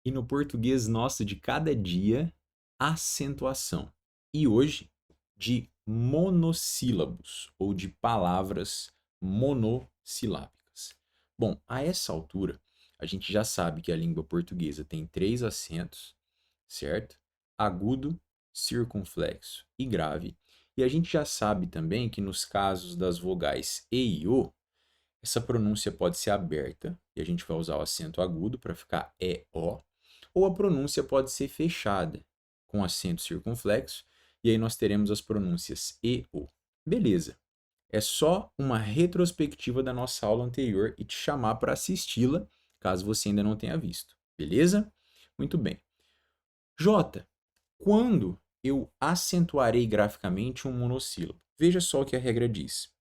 E no português nosso de cada dia, acentuação. E hoje, de monossílabos ou de palavras monossilábicas. Bom, a essa altura, a gente já sabe que a língua portuguesa tem três acentos, certo? Agudo, circunflexo e grave. E a gente já sabe também que nos casos das vogais E e O, essa pronúncia pode ser aberta, e a gente vai usar o acento agudo para ficar E-O, ou a pronúncia pode ser fechada, com acento circunflexo, e aí nós teremos as pronúncias E-O. Beleza. É só uma retrospectiva da nossa aula anterior e te chamar para assisti-la, caso você ainda não tenha visto. Beleza? Muito bem. J. Quando eu acentuarei graficamente um monossílabo? Veja só o que a regra diz.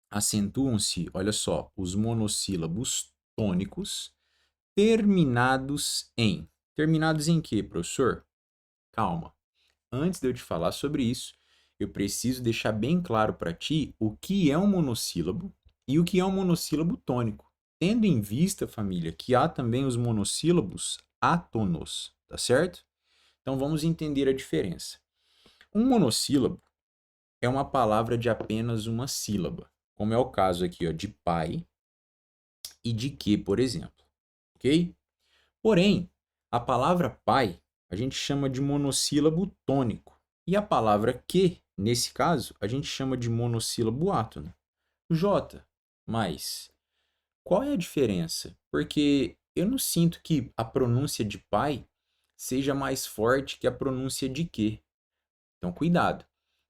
Acentuam-se, olha só, os monossílabos tônicos terminados em. Terminados em quê, professor? Calma. Antes de eu te falar sobre isso, eu preciso deixar bem claro para ti o que é um monossílabo e o que é um monossílabo tônico. Tendo em vista, família, que há também os monossílabos átonos, tá certo? Então vamos entender a diferença. Um monossílabo é uma palavra de apenas uma sílaba, como é o caso aqui, ó, de pai e de que, por exemplo, ok? Porém, a palavra pai a gente chama de monossílabo tônico e a palavra que, nesse caso, a gente chama de monossílabo átono. J, mas qual é a diferença? Porque eu não sinto que a pronúncia de pai seja mais forte que a pronúncia de que. Então, cuidado.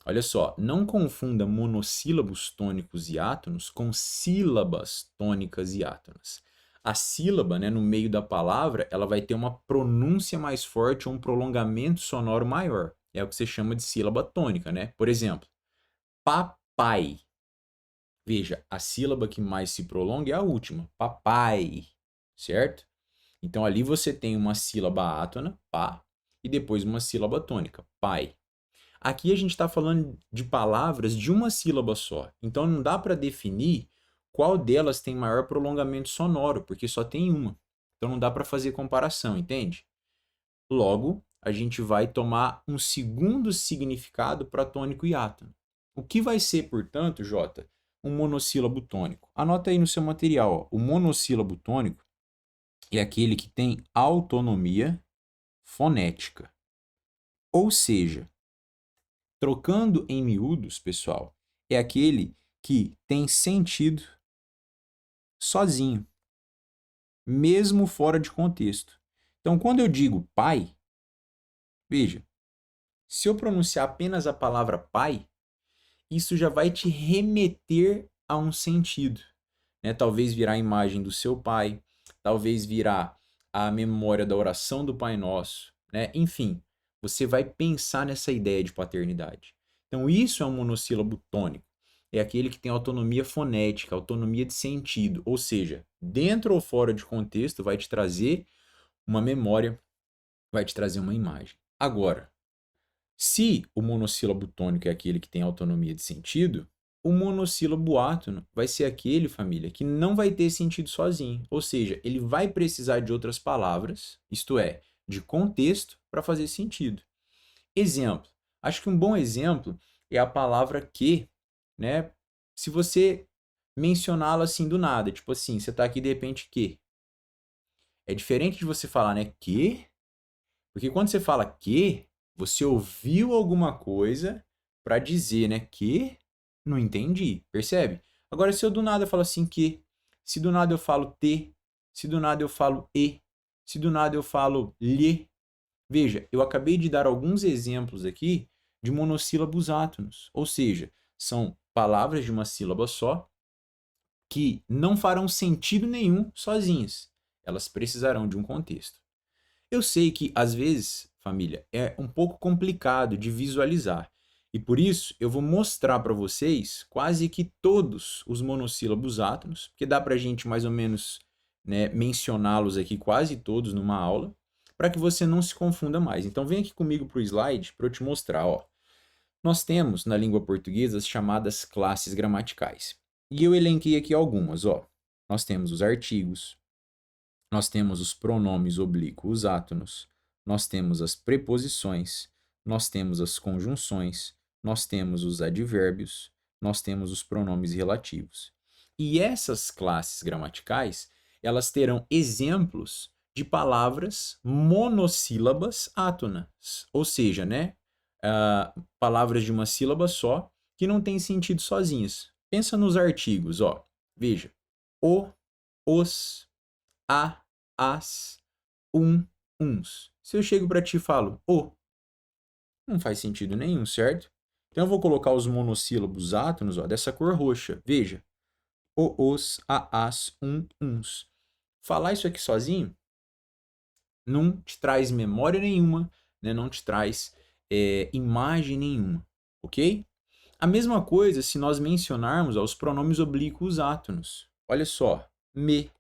Olha só, não confunda monossílabos tônicos e átonos com sílabas tônicas e átonas. A sílaba, né, no meio da palavra, ela vai ter uma pronúncia mais forte ou um prolongamento sonoro maior. É o que você chama de sílaba tônica, né? Por exemplo, papai. Veja, a sílaba que mais se prolonga é a última, papai, certo? Então ali você tem uma sílaba átona, pá, e depois uma sílaba tônica, pai. Aqui a gente está falando de palavras de uma sílaba só. Então não dá para definir qual delas tem maior prolongamento sonoro, porque só tem uma. Então não dá para fazer comparação, entende? Logo, a gente vai tomar um segundo significado para tônico e átono. O que vai ser, portanto, Jota, um monossílabo tônico? Anota aí no seu material, ó. O monossílabo tônico é aquele que tem autonomia fonética. Ou seja, trocando em miúdos, pessoal, é aquele que tem sentido sozinho, mesmo fora de contexto. Então, quando eu digo pai, veja, se eu pronunciar apenas a palavra pai, isso já vai te remeter a um sentido, né? Talvez virar a imagem do seu pai, talvez virar a memória da oração do Pai Nosso, né? Enfim, você vai pensar nessa ideia de paternidade. Então, isso é um monossílabo tônico. É aquele que tem autonomia fonética, autonomia de sentido, ou seja, dentro ou fora de contexto, vai te trazer uma memória, vai te trazer uma imagem. Agora, se o monossílabo tônico é aquele que tem autonomia de sentido, o monossílabo átono vai ser aquele, família, que não vai ter sentido sozinho. Ou seja, ele vai precisar de outras palavras, isto é, de contexto, para fazer sentido. Exemplo. Acho que um bom exemplo é a palavra que, né? Se você mencioná-la assim do nada, tipo assim, você está aqui de repente que. É diferente de você falar, né, que, porque quando você fala que, você ouviu alguma coisa para dizer, né, que não entendi, percebe? Agora, se eu do nada falo assim que, se do nada eu falo te, se do nada eu falo e, se do nada eu falo lhe, veja, eu acabei de dar alguns exemplos aqui de monossílabos átonos, ou seja, são palavras de uma sílaba só que não farão sentido nenhum sozinhas. Elas precisarão de um contexto. Eu sei que, às vezes, família, é um pouco complicado de visualizar. E por isso eu vou mostrar para vocês quase que todos os monossílabos átonos, porque dá para a gente mais ou menos, né, mencioná-los aqui quase todos numa aula, para que você não se confunda mais. Então vem aqui comigo para o slide para eu te mostrar. Ó. Nós temos na língua portuguesa as chamadas classes gramaticais. E eu elenquei aqui algumas. Ó. Nós temos os artigos, nós temos os pronomes oblíquos átonos, nós temos as preposições, nós temos as conjunções, nós temos os advérbios, nós temos os pronomes relativos. E essas classes gramaticais, elas terão exemplos de palavras monossílabas átonas, ou seja, né, palavras de uma sílaba só que não têm sentido sozinhas. Pensa nos artigos, ó. Veja, o, os, a, as, uns. Se eu chego para ti e falo o, não faz sentido nenhum, certo? Então eu vou colocar os monossílabos átonos, ó, dessa cor roxa. Veja, o, os, a, as, uns. Falar isso aqui sozinho não te traz memória nenhuma, né? Não te traz imagem nenhuma, ok? A mesma coisa se nós mencionarmos os pronomes oblíquos átonos. Olha só, me,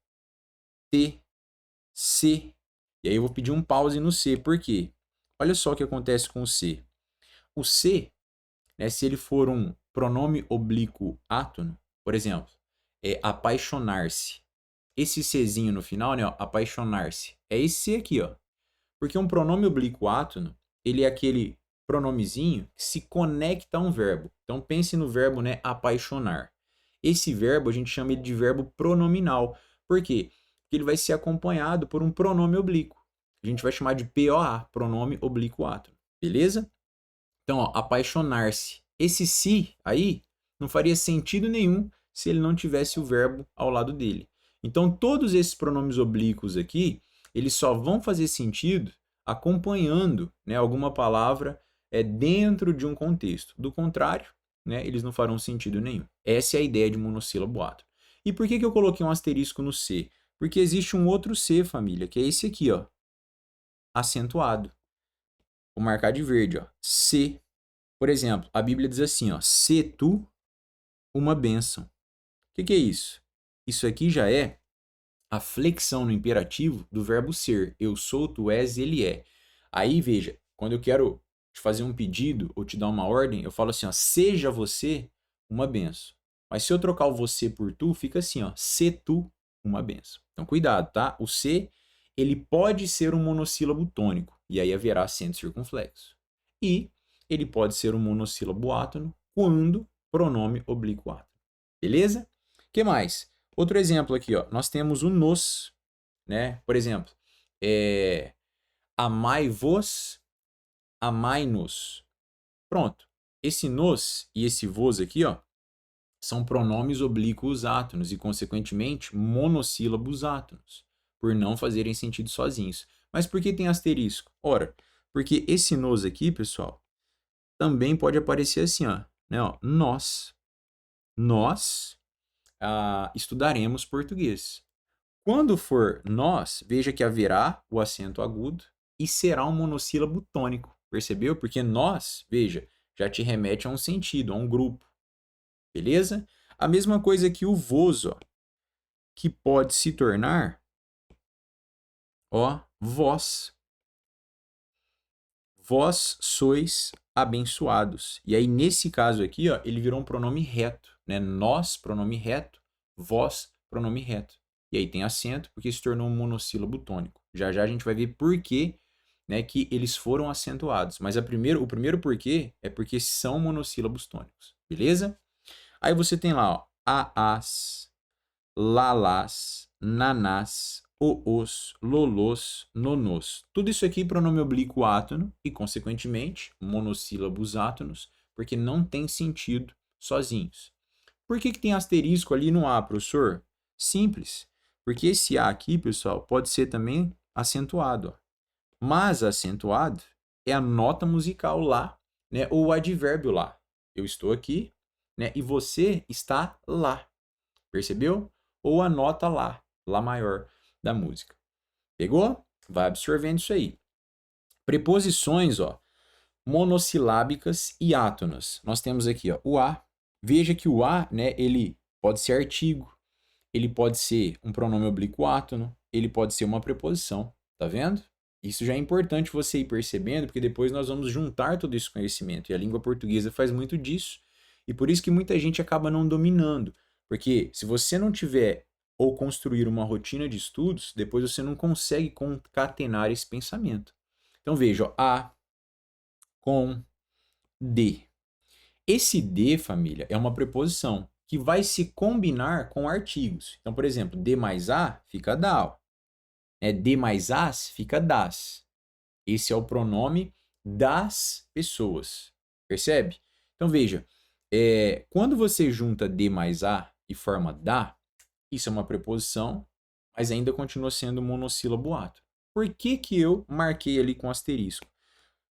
te, se. E aí eu vou pedir um pause no se, por quê? Olha só o que acontece com o se. O se, né, se ele for um pronome oblíquo átono, por exemplo, é apaixonar-se. Esse sezinho no final, né, ó, apaixonar-se, é esse se aqui, ó. Porque um pronome oblíquo átono, ele é aquele pronomezinho que se conecta a um verbo. Então pense no verbo, né, apaixonar. Esse verbo a gente chama ele de verbo pronominal. Por quê? Porque ele vai ser acompanhado por um pronome oblíquo. A gente vai chamar de POA, pronome oblíquo átono. Beleza? Então, ó, apaixonar-se. Esse se aí não faria sentido nenhum se ele não tivesse o verbo ao lado dele. Então, todos esses pronomes oblíquos aqui, eles só vão fazer sentido acompanhando, né, alguma palavra dentro de um contexto. Do contrário, né, eles não farão sentido nenhum. Essa é a ideia de monossílabo átono. E por que eu coloquei um asterisco no C? Porque existe um outro C, família, que é esse aqui, ó, acentuado. Vou marcar de verde, ó, C. Por exemplo, a Bíblia diz assim, ó, se tu uma bênção. O que é isso? Isso aqui já é a flexão no imperativo do verbo ser. Eu sou, tu és, ele é. Aí, veja, quando eu quero te fazer um pedido ou te dar uma ordem, eu falo assim, ó, seja você uma benção. Mas se eu trocar o você por tu, fica assim, ó, se tu uma benção. Então, cuidado, tá? O se, ele pode ser um monossílabo tônico, e aí haverá acento circunflexo. E ele pode ser um monossílabo átono quando pronome oblíquo átono. Beleza? O que mais? Outro exemplo aqui, ó, nós temos o nos, né? Por exemplo, amai-vos, amai-nos. Pronto. Esse nos e esse vos aqui, ó, são pronomes oblíquos átonos e, consequentemente, monossílabos átonos, por não fazerem sentido sozinhos. Mas por que tem asterisco? Ora, porque esse nos aqui, pessoal, também pode aparecer assim, ó, né, ó, nós estudaremos português. Quando for nós, veja que haverá o acento agudo e será um monossílabo tônico. Percebeu? Porque nós, veja, já te remete a um sentido, a um grupo. Beleza? A mesma coisa que o vos, ó, que pode se tornar, ó, vós. Vós sois abençoados. E aí, nesse caso aqui, ó, ele virou um pronome reto, né? Nós, pronome reto, vós, pronome reto. E aí tem acento porque se tornou um monossílabo tônico. Já já a gente vai ver por que, né, que eles foram acentuados. Mas o primeiro porquê é porque são monossílabos tônicos. Beleza? Aí você tem lá, ó, aás, lalás, nanás, os, lolos, nonos. Tudo isso aqui pronome oblíquo átono e, consequentemente, monossílabos átonos, porque não tem sentido sozinhos. Por que tem asterisco ali no A, professor? Simples, porque esse A aqui, pessoal, pode ser também acentuado. Ó. Mas acentuado é a nota musical lá, né, ou o advérbio lá. Eu estou aqui, né, e você está lá. Percebeu? Ou a nota lá maior da música. Pegou? Vai absorvendo isso aí. Preposições, ó, monossilábicas e átonas. Nós temos aqui, ó, o a. Veja que o a, né, ele pode ser artigo, ele pode ser um pronome oblíquo átono, ele pode ser uma preposição. Tá vendo? Isso já é importante você ir percebendo, porque depois nós vamos juntar todo esse conhecimento. E a língua portuguesa faz muito disso. E por isso que muita gente acaba não dominando. Porque se você não tiver ou construir uma rotina de estudos, depois você não consegue concatenar esse pensamento. Então veja, ó, a com de. Esse de, família, é uma preposição que vai se combinar com artigos. Então, por exemplo, de mais a fica da. De mais as fica das. Esse é o pronome das pessoas. Percebe? Então veja, quando você junta de mais a e forma da, isso é uma preposição, mas ainda continua sendo monossílabo átono. Por que que eu marquei ali com asterisco?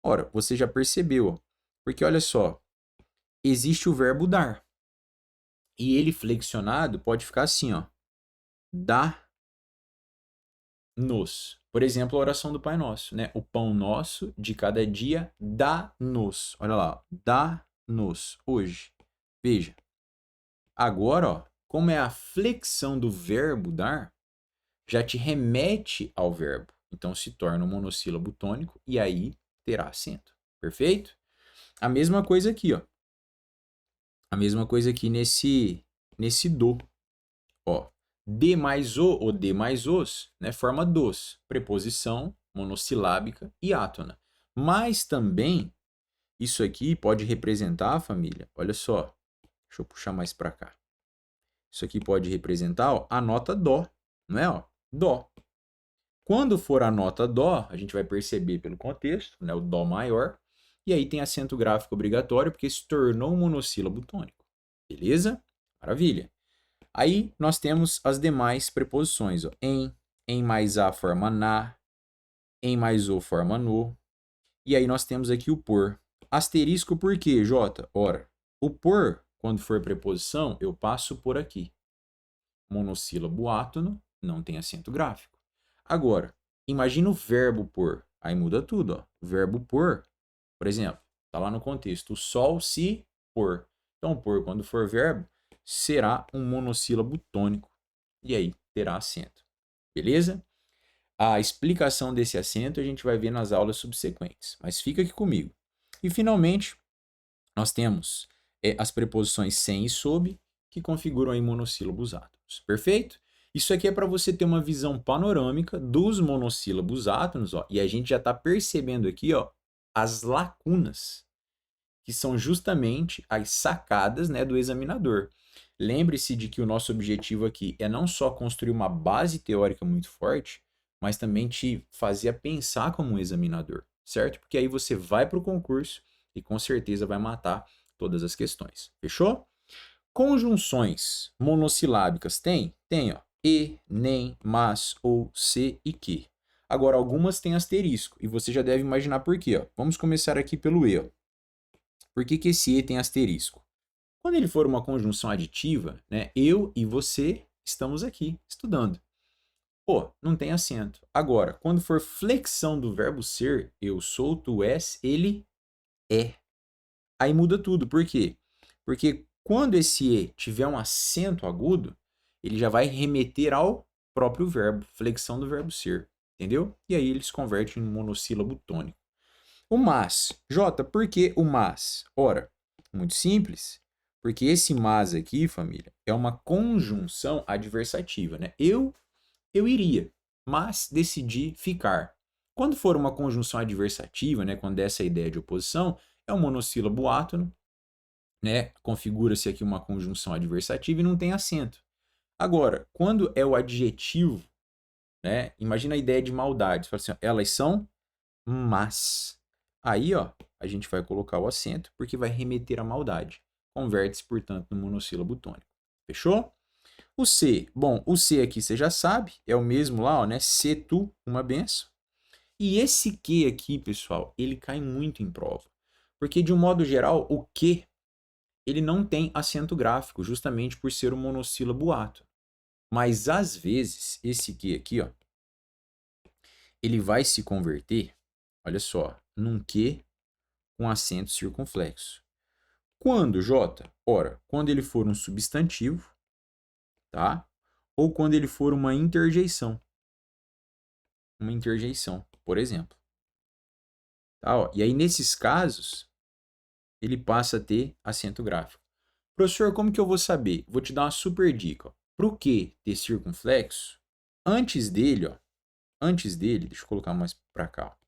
Ora, você já percebeu, ó, porque olha só, existe o verbo dar. E ele flexionado pode ficar assim, ó, dá-nos. Por exemplo, a oração do Pai Nosso, né? O pão nosso de cada dia dá-nos. Olha lá, dá-nos hoje. Veja. Agora, ó, como é a flexão do verbo dar, já te remete ao verbo. Então se torna um monossílabo tônico e aí terá acento. Perfeito? A mesma coisa aqui, ó. A mesma coisa aqui nesse do. Ó, de mais o ou de mais os, né, forma dos, preposição monossilábica e átona. Mas também isso aqui pode representar, família, olha só, deixa eu puxar mais para cá. Isso aqui pode representar, ó, a nota dó, não é? Ó, dó. Quando for a nota dó, a gente vai perceber pelo contexto, né, o dó maior, e aí tem acento gráfico obrigatório porque se tornou um monossílabo tônico. Beleza? Maravilha. Aí nós temos as demais preposições, ó. Em mais a forma na, em mais o forma no. E aí nós temos aqui o por. Asterisco por quê, Jota? Ora, o por, quando for preposição, eu passo por aqui. Monossílabo átono, não tem acento gráfico. Agora, imagina o verbo por. Aí muda tudo, ó. O verbo por exemplo, está lá no contexto. O sol se pôr. Então, por, quando for verbo, será um monossílabo tônico. E aí terá acento. Beleza? A explicação desse acento a gente vai ver nas aulas subsequentes. Mas fica aqui comigo. E, finalmente, nós temos as preposições sem e sob, que configuram aí monossílabos átonos. Perfeito? Isso aqui é para você ter uma visão panorâmica dos monossílabos átonos, ó, e a gente já está percebendo aqui, ó, as lacunas, que são justamente as sacadas, né, do examinador. Lembre-se de que o nosso objetivo aqui é não só construir uma base teórica muito forte, mas também te fazer pensar como um examinador, certo? Porque aí você vai para o concurso e com certeza vai matar todas as questões. Fechou? Conjunções monossilábicas tem? Tem, ó. E, nem, mas, ou, se e que. Agora, algumas têm asterisco, e você já deve imaginar por quê. Ó. Vamos começar aqui pelo E. Ó. Por que que esse E tem asterisco? Quando ele for uma conjunção aditiva, né, eu e você estamos aqui estudando. Pô, não tem acento. Agora, quando for flexão do verbo ser, eu sou, tu és, ele é. Aí muda tudo. Por quê? Porque quando esse E tiver um acento agudo, ele já vai remeter ao próprio verbo, flexão do verbo ser. Entendeu? E aí ele se converte em um monossílabo tônico. O mas. Jota, por que o mas? Ora, muito simples. Porque esse mas aqui, família, é uma conjunção adversativa, né? Eu iria, mas decidi ficar. Quando for uma conjunção adversativa, né, quando essa ideia de oposição, é um monossílabo átono, né? Configura-se aqui uma conjunção adversativa e não tem acento. Agora, quando é o adjetivo, né? Imagina a ideia de maldade. Você fala assim, ó, elas são mas. Aí, ó, a gente vai colocar o acento porque vai remeter à maldade. Converte-se, portanto, no monossílabo tônico. Fechou? O C. Bom, o C aqui você já sabe, é o mesmo lá, ó, né? Se tu, uma benção. E esse que aqui, pessoal, ele cai muito em prova. Porque, de um modo geral, o que ele não tem acento gráfico, justamente por ser um monossílabo átono. Mas, às vezes, esse que aqui, ó, ele vai se converter, olha só, num que com acento circunflexo. Quando, J? Ora, quando ele for um substantivo, tá? Ou quando ele for uma interjeição. Uma interjeição, por exemplo. Tá, ó. E aí, nesses casos, ele passa a ter acento gráfico. Professor, como que eu vou saber? Vou te dar uma super dica. Ó. para o Q ter circunflexo, antes dele, deixa eu colocar mais para cá, ó,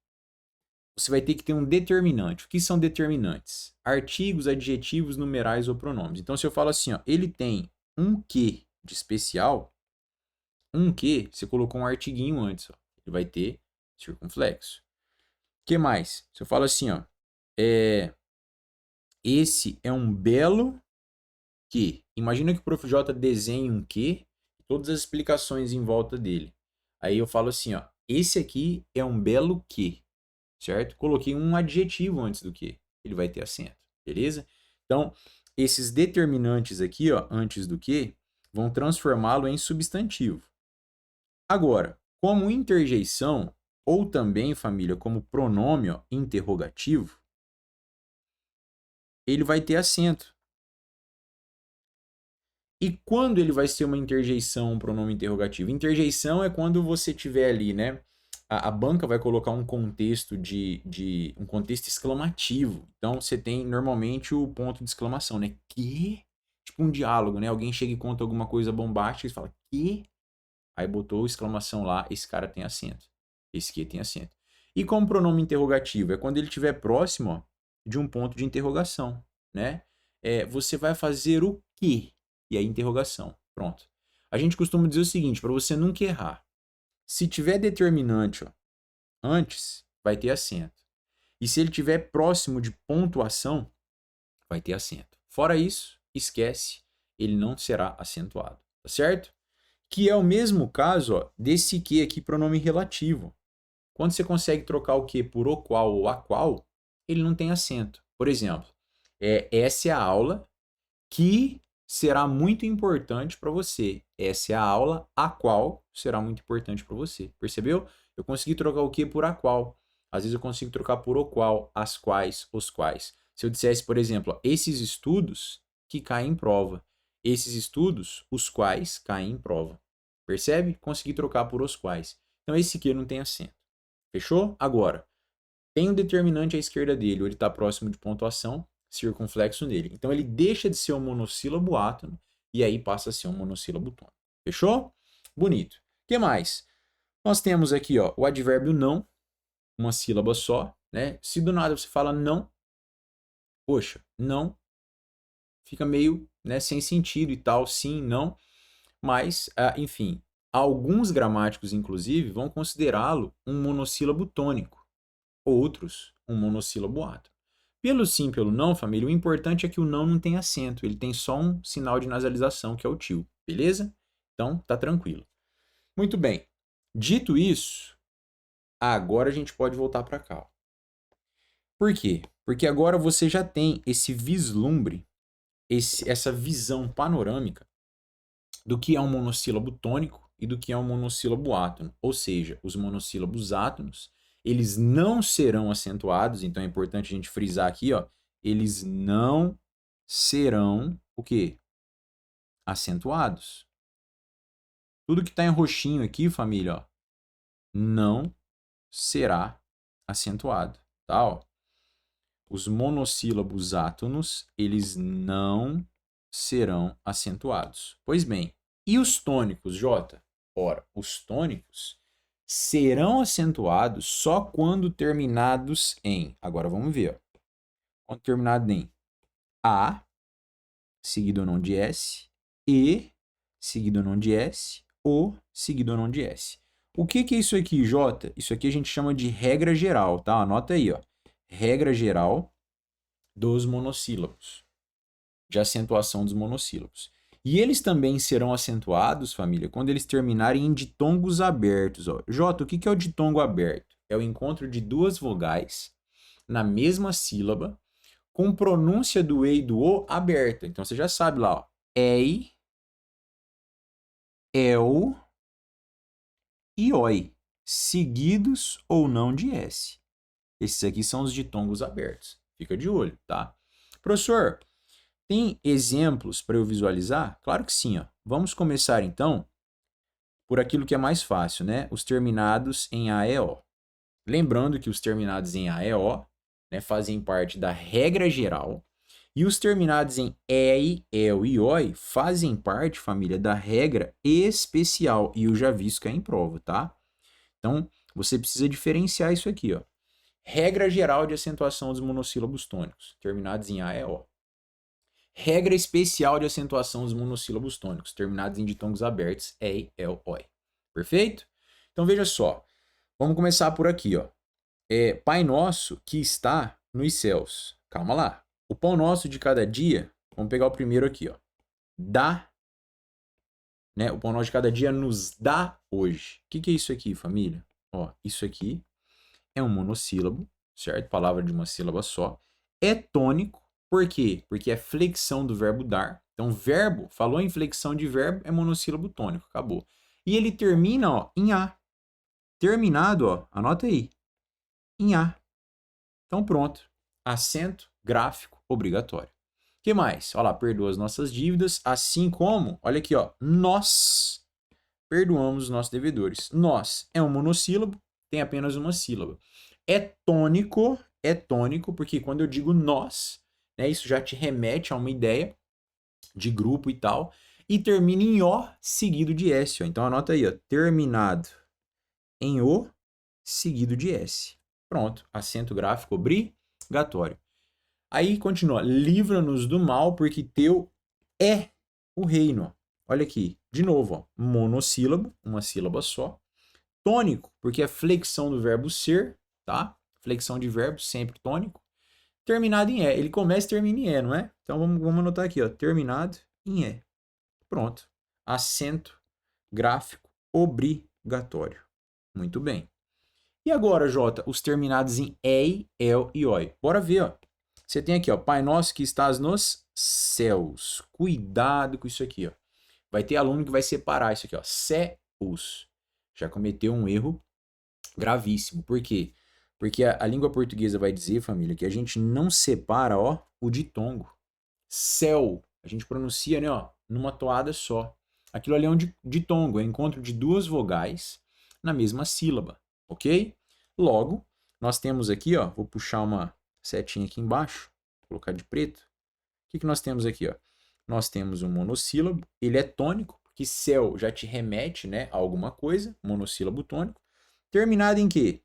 você vai ter que ter um determinante. O que são determinantes? Artigos, adjetivos, numerais ou pronomes. Então, se eu falo assim, ó, ele tem um Q de especial, um Q, você colocou um artiguinho antes, ó, ele vai ter circunflexo. O que mais? Se eu falo assim, ó, esse é um belo Q. Imagina que o Prof. J desenhe um Q, todas as explicações em volta dele. Aí eu falo assim, ó, esse aqui é um belo Q, certo? Coloquei um adjetivo antes do Q, ele vai ter acento, beleza? Então, esses determinantes aqui, ó, antes do Q, vão transformá-lo em substantivo. Agora, como interjeição, ou também, família, como pronome, ó, interrogativo, ele vai ter acento. E quando ele vai ser uma interjeição, um pronome interrogativo? Interjeição é quando você tiver ali, né? A banca vai colocar um contexto um contexto exclamativo. Então você tem normalmente o ponto de exclamação, né? Que? Tipo um diálogo, né? Alguém chega e conta alguma coisa bombástica e fala, que? Aí botou exclamação lá, esse cara tem acento. Esse que tem acento. E como pronome interrogativo? É quando ele estiver próximo, ó, de um ponto de interrogação, né? Você vai fazer o quê? E aí interrogação. Pronto. A gente costuma dizer o seguinte, para você nunca errar. Se tiver determinante, ó, antes, vai ter acento. E se ele estiver próximo de pontuação, vai ter acento. Fora isso, esquece, ele não será acentuado. Tá certo? Que é o mesmo caso, ó, desse que aqui, pronome relativo. Quando você consegue trocar o que por o qual ou a qual, ele não tem acento. Por exemplo, essa é a aula que será muito importante para você. Essa é a aula a qual será muito importante para você. Percebeu? Eu consegui trocar o que por a qual. Às vezes eu consigo trocar por o qual, as quais, os quais. Se eu dissesse, por exemplo, ó, esses estudos que caem em prova. Esses estudos, os quais caem em prova. Percebe? Consegui trocar por os quais. Então esse aqui não tem acento. Fechou? Agora, tem um determinante à esquerda dele, ou ele está próximo de pontuação, circunflexo nele. Então ele deixa de ser um monossílabo átono e aí passa a ser um monossílabo tônico. Fechou? Bonito. O que mais? Nós temos aqui, ó, o advérbio não, uma sílaba só, né? Se do nada você fala não, poxa, não, fica meio, né, sem sentido e tal, sim, não. Mas, enfim, alguns gramáticos, inclusive, vão considerá-lo um monossílabo tônico. Outros, um monossílabo átono. Pelo sim, pelo não, família, o importante é que o não tem acento. Ele tem só um sinal de nasalização, que é o til. Beleza? Então, tá tranquilo. Muito bem. Dito isso, agora a gente pode voltar para cá. Ó. Por quê? Porque agora você já tem esse vislumbre, essa visão panorâmica do que é um monossílabo tônico e do que é um monossílabo átono. Ou seja, os monossílabos átonos, eles não serão acentuados, então é importante a gente frisar aqui, ó, eles não serão o quê? Acentuados. Tudo que está em roxinho aqui, família, ó, não será acentuado, tá? Ó. Os monossílabos átonos, eles não serão acentuados. Pois bem, e os tônicos, Jota? Ora, os tônicos serão acentuados só quando terminados em... Agora vamos ver. Ó. Quando terminado em A, seguido ou não de S, E, seguido ou não de S, O, seguido ou não de S. O que é isso aqui, Jota? Isso aqui a gente chama de regra geral, tá? Anota aí, ó. Regra geral dos monossílabos, de acentuação dos monossílabos. E eles também serão acentuados, família, quando eles terminarem em ditongos abertos. Ó. Jota, o que é o ditongo aberto? É o encontro de duas vogais na mesma sílaba, com pronúncia do E e do O aberta. Então você já sabe lá, ó. Ei, eu e oi, seguidos ou não de S. Esses aqui são os ditongos abertos. Fica de olho, tá? Professor, tem exemplos para eu visualizar? Claro que sim. Ó. Vamos começar, então, por aquilo que é mais fácil, né? Os terminados em AEO. Lembrando que os terminados em AEO, né, fazem parte da regra geral E os terminados em EI, EL e OI fazem parte, família, da regra especial. E eu já vi isso cair em prova, tá? Então, você precisa diferenciar isso aqui, ó. Regra geral de acentuação dos monossílabos tônicos, terminados em A e O. Regra especial de acentuação dos monossílabos tônicos, terminados em ditongos abertos, EI, EL, OI. Perfeito? Então, veja só. Vamos começar por aqui, ó. Pai nosso que está nos céus. Calma lá. O pão nosso de cada dia, vamos pegar o primeiro aqui, ó. Dá, né? O pão nosso de cada dia nos dá hoje. O que é isso aqui, família? Ó, isso aqui é um monossílabo, certo? Palavra de uma sílaba só. É tônico. Por quê? Porque é flexão do verbo dar. Então, verbo, falou em flexão de verbo, é monossílabo tônico. Acabou. E ele termina, ó, em A. Terminado, ó, anota aí. Em A. Então, pronto. Acento gráfico obrigatório. O que mais? Olha lá, perdoa as nossas dívidas, assim como, olha aqui, ó, nós perdoamos os nossos devedores. Nós é um monossílabo, tem apenas uma sílaba. É tônico, porque quando eu digo nós, né, isso já te remete a uma ideia de grupo e tal, e termina em O seguido de S. Ó. Então anota aí, ó, terminado em O seguido de S. Pronto, acento gráfico obrigatório. Aí continua, livra-nos do mal, porque teu é o reino. Olha aqui, de novo, ó, monossílabo, uma sílaba só. Tônico, porque é flexão do verbo ser, tá? Flexão de verbo, sempre tônico. Terminado em E. Ele começa e termina em E, não é? Então vamos anotar aqui, ó, terminado em E. Pronto. Acento gráfico obrigatório. Muito bem. E agora, Jota, os terminados em EI, EL e OI. Bora ver, ó. Você tem aqui, ó, Pai Nosso que estás nos céus. Cuidado com isso aqui, ó. Vai ter aluno que vai separar isso aqui, ó, céus. Já cometeu um erro gravíssimo. Por quê? Porque a língua portuguesa vai dizer, família, que a gente não separa, ó, o ditongo. Céu. A gente pronuncia, né, ó, numa toada só. Aquilo ali é um ditongo, é o encontro de duas vogais na mesma sílaba, ok? Logo, nós temos aqui, ó, vou puxar uma setinha aqui embaixo, colocar de preto. O que nós temos aqui, ó? Nós temos um monossílabo, ele é tônico, porque céu já te remete, né, a alguma coisa, monossílabo tônico. Terminado em quê?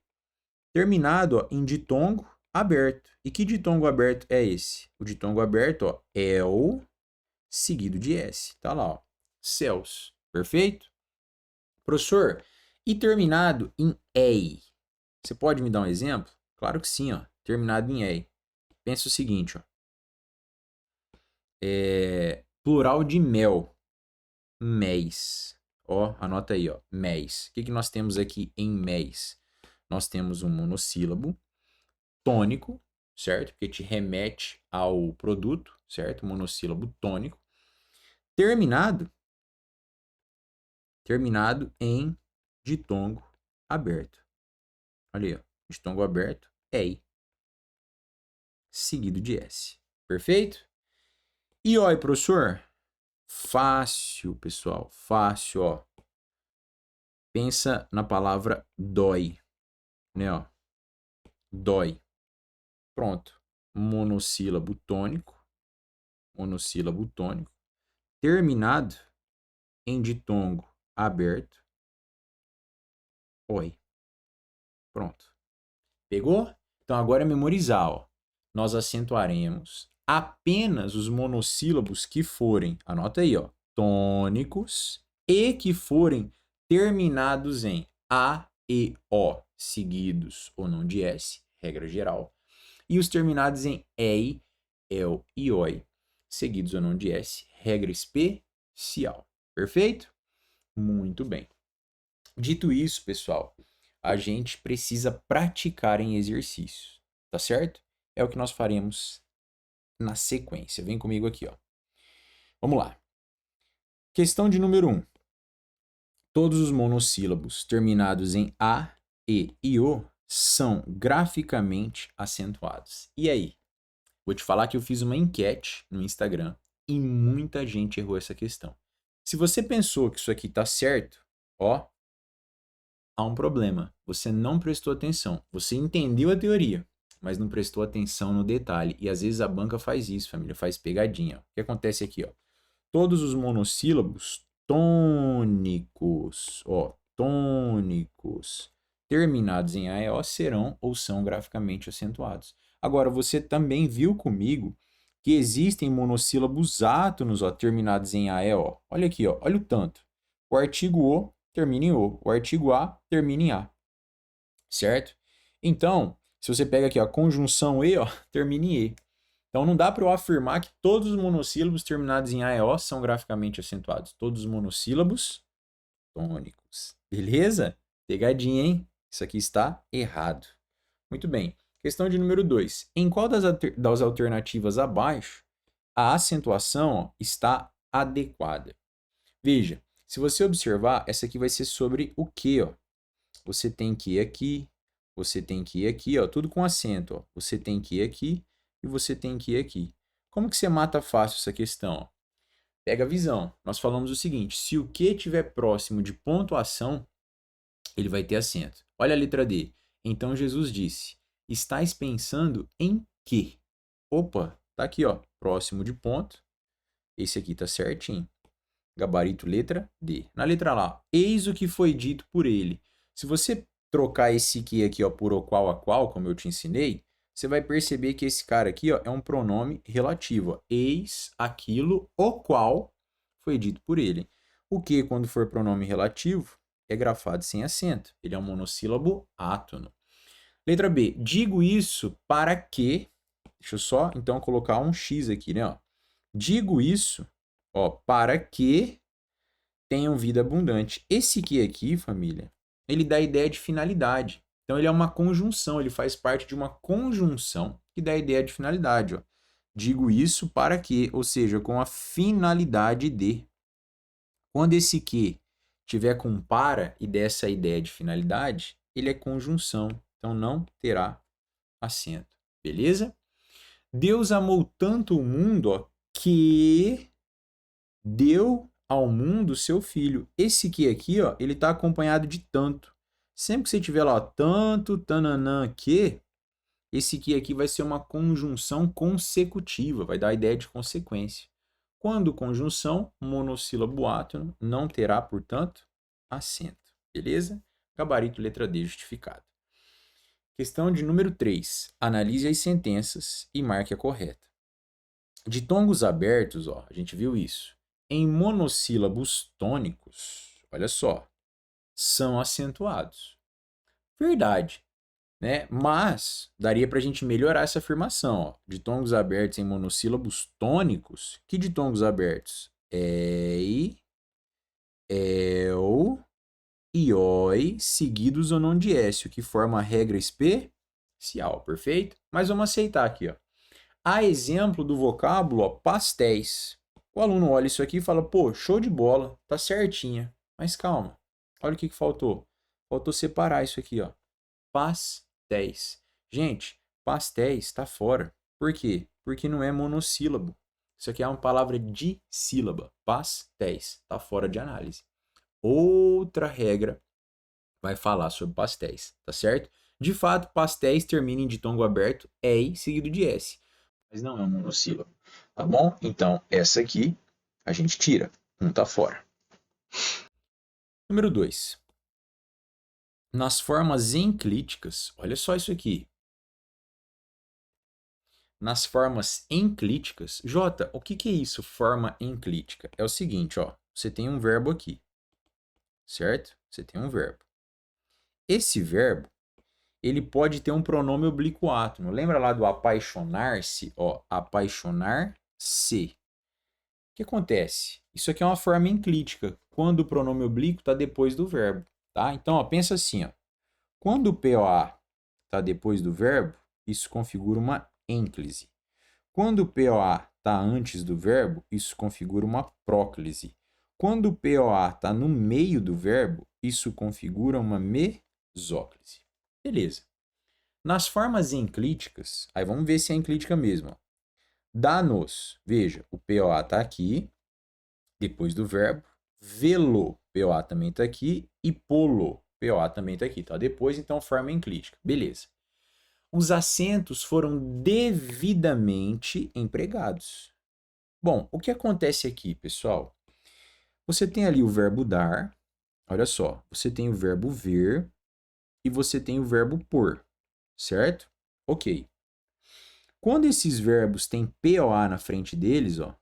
Terminado, ó, em ditongo aberto. E que ditongo aberto é esse? O ditongo aberto, ó, é o seguido de S. Tá lá, ó, céus. Perfeito? Professor, e terminado em EI? Você pode me dar um exemplo? Claro que sim, ó. Terminado em EI. Pensa o seguinte, ó. Plural de mel. Méis. Ó, anota aí, ó. Méis. O que nós temos aqui em méis? Nós temos um monossílabo tônico, certo? Porque te remete ao produto, certo? Monossílabo tônico. Terminado em ditongo aberto. Olha aí, ó. Ditongo aberto, EI. Seguido de S. Perfeito? E oi, professor? Fácil, pessoal. Fácil, ó. Pensa na palavra dói, né, ó. Dói. Pronto. Monossílabo tônico. Monossílabo tônico. Terminado em ditongo aberto. Oi. Pronto. Pegou? Então agora é memorizar, ó. Nós acentuaremos apenas os monossílabos que forem, anota aí, ó, tônicos e que forem terminados em A e O, seguidos ou não de S, regra geral. E os terminados em EI, EL e OI, seguidos ou não de S, regra especial. Perfeito? Muito bem. Dito isso, pessoal, a gente precisa praticar em exercícios, tá certo? É o que nós faremos na sequência. Vem comigo aqui, ó. Vamos lá. Questão de número 1. Todos os monossílabos terminados em A, E e O são graficamente acentuados. E aí? Vou te falar que eu fiz uma enquete no Instagram e muita gente errou essa questão. Se você pensou que isso aqui tá certo, ó, há um problema. Você não prestou atenção. Você entendeu a teoria, mas não prestou atenção no detalhe. E às vezes a banca faz isso, família, faz pegadinha. O que acontece aqui, ó? Todos os monossílabos tônicos, ó, tônicos, terminados em AEO serão ou são graficamente acentuados. Agora, você também viu comigo que existem monossílabos átonos, ó, terminados em AEO. Olha aqui, ó, olha o tanto. O artigo O termina em O, o artigo A termina em A, certo? Então, se você pega aqui a conjunção E, ó, termina em E. Então não dá para eu afirmar que todos os monossílabos terminados em AEO são graficamente acentuados. Todos os monossílabos tônicos. Beleza? Pegadinha, hein? Isso aqui está errado. Muito bem. Questão de número 2. Em qual das alternativas abaixo a acentuação, ó, está adequada? Veja, se você observar, essa aqui vai ser sobre o quê, ó? Você tem que ir aqui, você tem que ir aqui, ó, tudo com acento, ó. Você tem que ir aqui e você tem que ir aqui. Como que você mata fácil essa questão, ó? Pega a visão. Nós falamos o seguinte, se o que estiver próximo de pontuação, ele vai ter acento. Olha a letra D. Então Jesus disse, estais pensando em quê? Opa, tá aqui, ó, próximo de ponto. Esse aqui tá certinho. Gabarito letra D. Na letra lá, eis o que foi dito por ele. Se você trocar esse que aqui, ó, por o qual a qual, como eu te ensinei, você vai perceber que esse cara aqui, ó, é um pronome relativo. Ó. Eis aquilo o qual foi dito por ele. O que, quando for pronome relativo, é grafado sem acento. Ele é um monossílabo átono. Letra B. Digo isso para que... Deixa eu só, então, colocar um X aqui, né? Ó. Digo isso, ó, para que tenham vida abundante. Esse que aqui, família, ele dá a ideia de finalidade. Então, ele é uma conjunção, ele faz parte de uma conjunção que dá a ideia de finalidade. Ó. Digo isso para que, ou seja, com a finalidade de. Quando esse que tiver com para e dessa ideia de finalidade, ele é conjunção, então não terá acento. Beleza? Deus amou tanto o mundo, ó, que deu ao mundo seu filho. Esse que aqui, ó, ele está acompanhado de tanto. Sempre que você tiver lá, ó, tanto, tananã, que, esse que aqui vai ser uma conjunção consecutiva, vai dar a ideia de consequência. Quando conjunção, monossílabo átono, não terá, portanto, acento. Beleza? Gabarito letra D justificado. Questão de número 3. Analise as sentenças e marque a correta. De tongos abertos, ó, a gente viu isso. Em monossílabos tônicos, olha só, são acentuados. Verdade, né? Mas daria para a gente melhorar essa afirmação, ó. De tongos abertos em monossílabos tônicos. Que de tongos abertos? Ei, el, ioi, seguidos ou não de S, o que forma a regra especial, perfeito? Mas vamos aceitar aqui, ó. A exemplo do vocábulo, ó, pastéis. O aluno olha isso aqui e fala, pô, show de bola, tá certinha. Mas calma, olha o que faltou. Faltou separar isso aqui, ó. Pastéis. Gente, pastéis tá fora. Por quê? Porque não é monossílabo. Isso aqui é uma palavra dissílaba. Pastéis. Tá fora de análise. Outra regra vai falar sobre pastéis, tá certo? De fato, pastéis termina em ditongo aberto, EI seguido de S. Mas não é um monossílabo, tá bom? Então, essa aqui a gente tira. Um tá fora. Número 2. Nas formas enclíticas, olha só isso aqui. Nas formas enclíticas, Jota, o que é isso, forma enclítica? É o seguinte, ó, você tem um verbo aqui, certo? Você tem um verbo. Esse verbo, ele pode ter um pronome oblíquo átono. Lembra lá do apaixonar-se? Ó, apaixonar-se. O que acontece? Isso aqui é uma forma enclítica, quando o pronome oblíquo está depois do verbo, tá? Então, ó, pensa assim, ó. Quando o POA está depois do verbo, isso configura uma ênclise. Quando o POA está antes do verbo, isso configura uma próclise. Quando o POA está no meio do verbo, isso configura uma mesóclise. Beleza. Nas formas enclíticas, aí vamos ver se é enclítica mesmo. Dá-nos, veja, o POA está aqui, depois do verbo. Vê-lo, POA também está aqui. E pô-lo, POA também está aqui. Tá depois, então, forma enclítica. Beleza. os acentos foram devidamente empregados. Bom, o que acontece aqui, pessoal? Você tem ali o verbo dar, olha só, você tem o verbo ver e você tem o verbo pôr, certo? Ok. Quando esses verbos têm POA na frente deles, ó,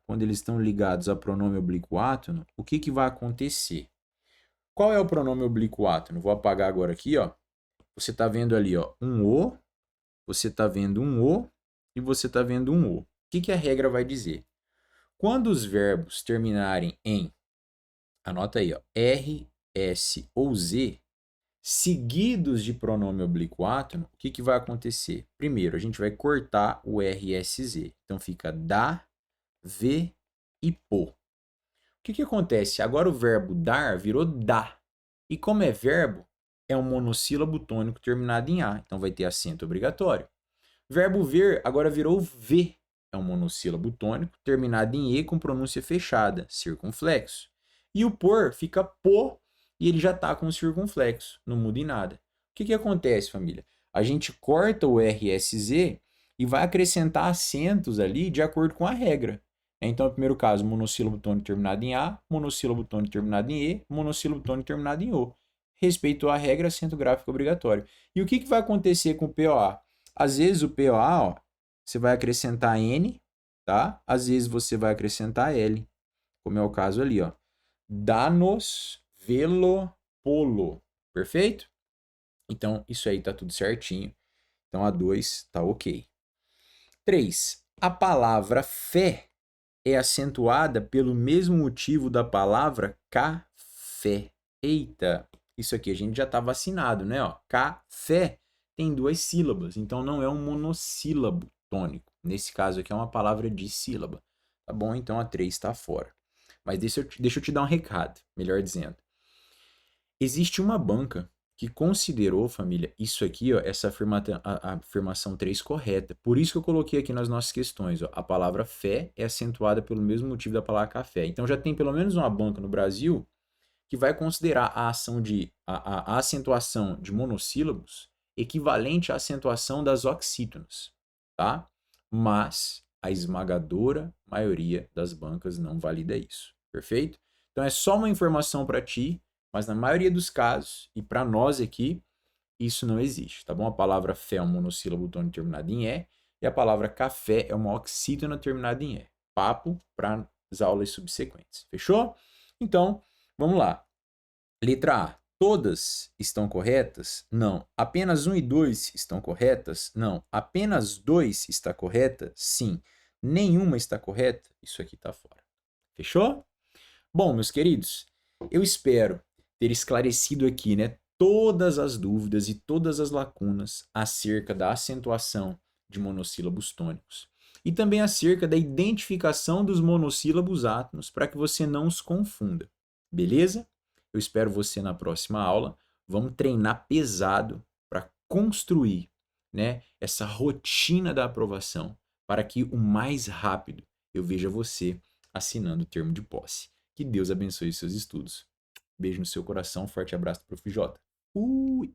quando eles estão ligados a pronome oblíquo átono, o que que vai acontecer? Qual é o pronome oblíquo átono? Vou apagar agora aqui, ó. Você está vendo ali, ó, um O, você está vendo um O e você está vendo um O. O que que a regra vai dizer? Quando os verbos terminarem em, anota aí, ó, R, S ou Z, seguidos de pronome oblíquo átono, o que que vai acontecer? Primeiro, a gente vai cortar o RSZ. Então fica dá, vê e pô. O que que acontece? Agora o verbo dar virou dá. E como é verbo, é um monossílabo tônico terminado em A. Então vai ter acento obrigatório. Verbo ver agora virou V. É um monossílabo tônico terminado em E com pronúncia fechada, circunflexo. E o por fica pô e ele já está com circunflexo, não muda em nada. O que que acontece, família? A gente corta o RSZ e vai acrescentar acentos ali de acordo com a regra. Então, no primeiro caso, monossílabo tônico terminado em A, monossílabo tônico terminado em E, monossílabo tônico terminado em O. Respeito à regra, acento gráfico obrigatório. E o que que vai acontecer com o POA? Às vezes o POA, ó, você vai acrescentar N, tá? Às vezes você vai acrescentar L, como é o caso ali, ó. Danos, velo, polo. Perfeito? Então, isso aí tá tudo certinho. Então, a 2 tá ok. 3. A palavra fé é acentuada pelo mesmo motivo da palavra café. Eita, isso aqui a gente já tá vacinado, né? Ó, café tem 2 sílabas, então não é um monossílabo tônico. Nesse caso aqui é uma palavra de sílaba. Tá bom? Então a 3 está fora. Mas deixa eu te dar um recado, melhor dizendo. Existe uma banca que considerou, família, isso aqui, ó, essa a afirmação 3 correta. Por isso que eu coloquei aqui nas nossas questões, ó, a palavra fé é acentuada pelo mesmo motivo da palavra café. Então já tem pelo menos uma banca no Brasil que vai considerar a ação de a acentuação de monossílabos equivalente à acentuação das oxítonas, tá? Mas a esmagadora maioria das bancas não valida isso, perfeito? Então é só uma informação para ti, mas na maioria dos casos, e para nós aqui, isso não existe, tá bom? A palavra fé é um monossílabo tônico terminado em E, e a palavra café é uma oxítona terminada em E. Papo para as aulas subsequentes, fechou? Então, vamos lá. Letra A. Todas estão corretas? Não. Apenas 1 e 2 estão corretas? Não. Apenas 2 está correta? Sim. Nenhuma está correta? Isso aqui está fora. Fechou? Bom, meus queridos, eu espero ter esclarecido aqui, né, todas as dúvidas e todas as lacunas acerca da acentuação de monossílabos tônicos e também acerca da identificação dos monossílabos átonos para que você não os confunda. Beleza? Eu espero você na próxima aula. Vamos treinar pesado para construir, né, essa rotina da aprovação para que o mais rápido eu veja você assinando o termo de posse. Que Deus abençoe seus estudos. Beijo no seu coração, forte abraço do Prof. J. Fui!